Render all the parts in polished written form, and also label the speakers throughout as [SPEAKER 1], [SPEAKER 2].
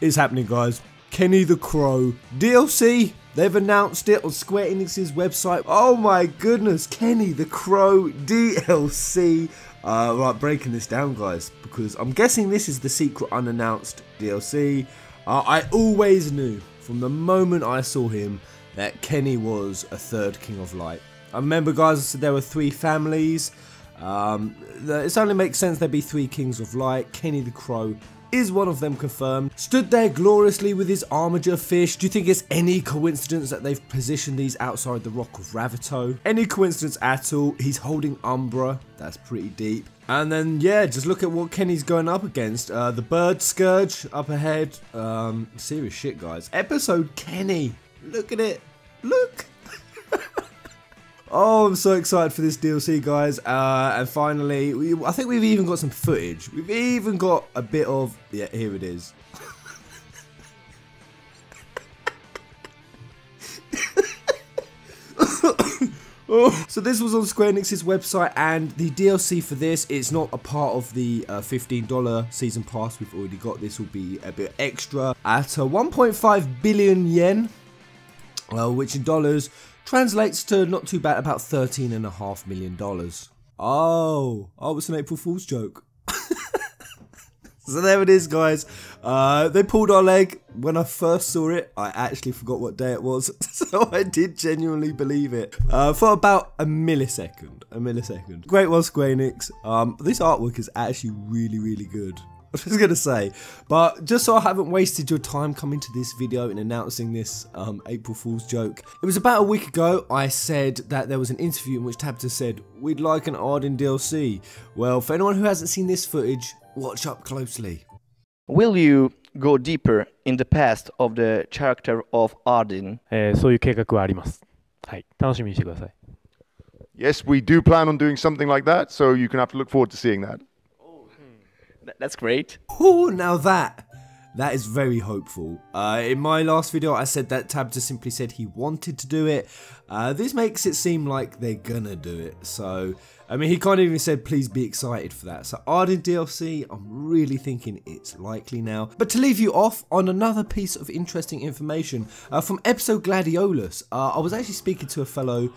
[SPEAKER 1] is happening, guys. Kenny the Crow DLC. They've announced it on Square Enix's website. Oh my goodness, Kenny the Crow DLC. Right, breaking this down, guys, because I'm guessing this is the secret unannounced DLC. I always knew from the moment I saw him that Kenny was a third King of Light. I remember, guys, I said there were 3 families. It only makes sense there'd be 3 Kings of Light. Kenny the Crow is one of them, confirmed. Stood there gloriously with his armature fish. Do you think it's any coincidence that they've positioned these outside the Rock of Ravito? Any coincidence at all? He's holding Umbra. That's pretty deep. And then, yeah, just look at what Kenny's going up against. The Bird Scourge up ahead. Serious shit, guys. Episode Kenny. Look at it. Look. Oh, I'm so excited for this DLC, guys. And finally, I think we've even got some footage. We've even got a bit of... Yeah, here it is. So this was on Square Enix's website, and the DLC for this is not a part of the $15 season pass. We've already got this. Will be a bit extra at 1.5 billion yen, which in dollars translates to not too bad, about $13.5 million. Oh, it's an April Fool's joke. So there it is, guys. They pulled our leg. When I first saw it, I actually forgot what day it was. So I did genuinely believe it for about a millisecond. Great one, Square Enix. This artwork is actually really, really good. I was just going to say, but just so I haven't wasted your time coming to this video and announcing this April Fool's joke, it was about a week ago I said that there was an interview in which Tabata said, we'd like an Ardyn DLC. Well, for anyone who hasn't seen this footage, watch up closely.
[SPEAKER 2] Will you go deeper in the past of the character of Ardyn?
[SPEAKER 3] そういう計画はあります。はい、楽しみにしてください。
[SPEAKER 4] Yes, we do plan on doing something like that, so you can have to look forward to seeing that.
[SPEAKER 2] That's great.
[SPEAKER 1] Oh, now that is very hopeful. In my last video, I said that Tabata simply said he wanted to do it. This makes it seem like they're gonna do it. So, I mean, he kind of even said, please be excited for that. So, Ardyn DLC, I'm really thinking it's likely now. But to leave you off on another piece of interesting information from episode Gladiolus, I was actually speaking to a fellow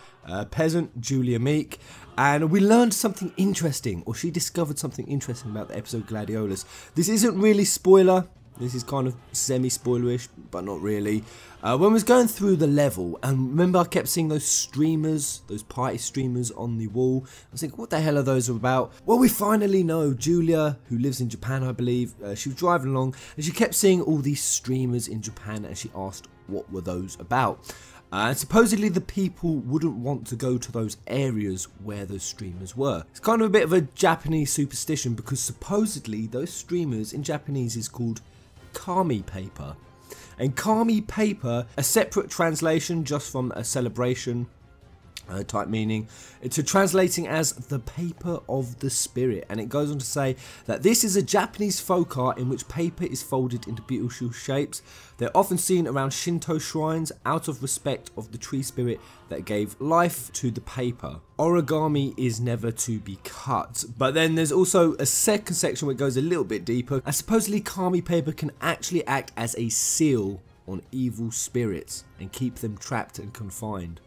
[SPEAKER 1] peasant, Julia Meek, and we learned something interesting, or she discovered something interesting about the episode Gladiolus. This isn't really spoiler. This is kind of semi-spoilerish, but not really. When I was going through the level, and remember I kept seeing those streamers, those party streamers on the wall. I was thinking, what the hell are those about? Well, we finally know. Julia, who lives in Japan, I believe, she was driving along, and she kept seeing all these streamers in Japan, and she asked, what were those about? And supposedly the people wouldn't want to go to those areas where those streamers were. It's kind of a bit of a Japanese superstition, because supposedly those streamers in Japanese is called kami paper. And kami paper, a separate translation just from a celebration type meaning, to translating as the paper of the spirit. And it goes on to say that this is a Japanese folk art in which paper is folded into beautiful shapes. They're often seen around Shinto shrines out of respect of the tree spirit that gave life to the paper. Origami is never to be cut. But then there's also a second section where it goes a little bit deeper, and supposedly kami paper can actually act as a seal on evil spirits and keep them trapped and confined.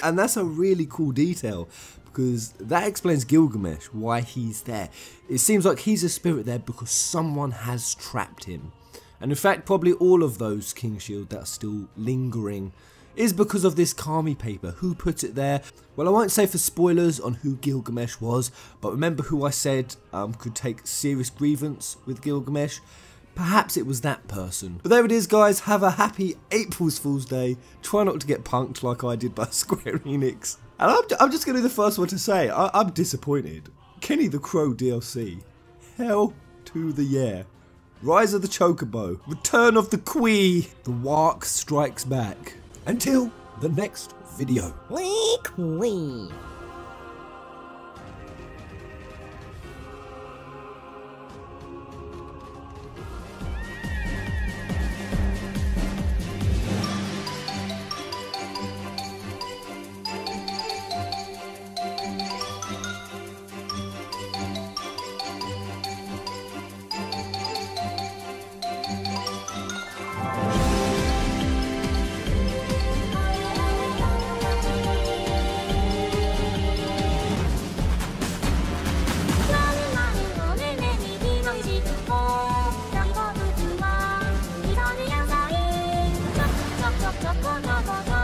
[SPEAKER 1] And that's a really cool detail, because that explains Gilgamesh, why he's there. It seems like he's a spirit there because someone has trapped him. And in fact, probably all of those King Shield that are still lingering is because of this kami paper. Who put it there? Well, I won't say for spoilers on who Gilgamesh was, but remember who I said could take serious grievance with Gilgamesh? Perhaps it was that person. But there it is, guys. Have a happy April Fool's Day. Try not to get punked like I did by Square Enix. And I'm just going to be the first one to say, I'm disappointed. Kenny the Crow DLC. Hell to the yeah. Rise of the Chocobo. Return of the Quee. The Wark strikes back. Until the next video.
[SPEAKER 5] Wee. 魚が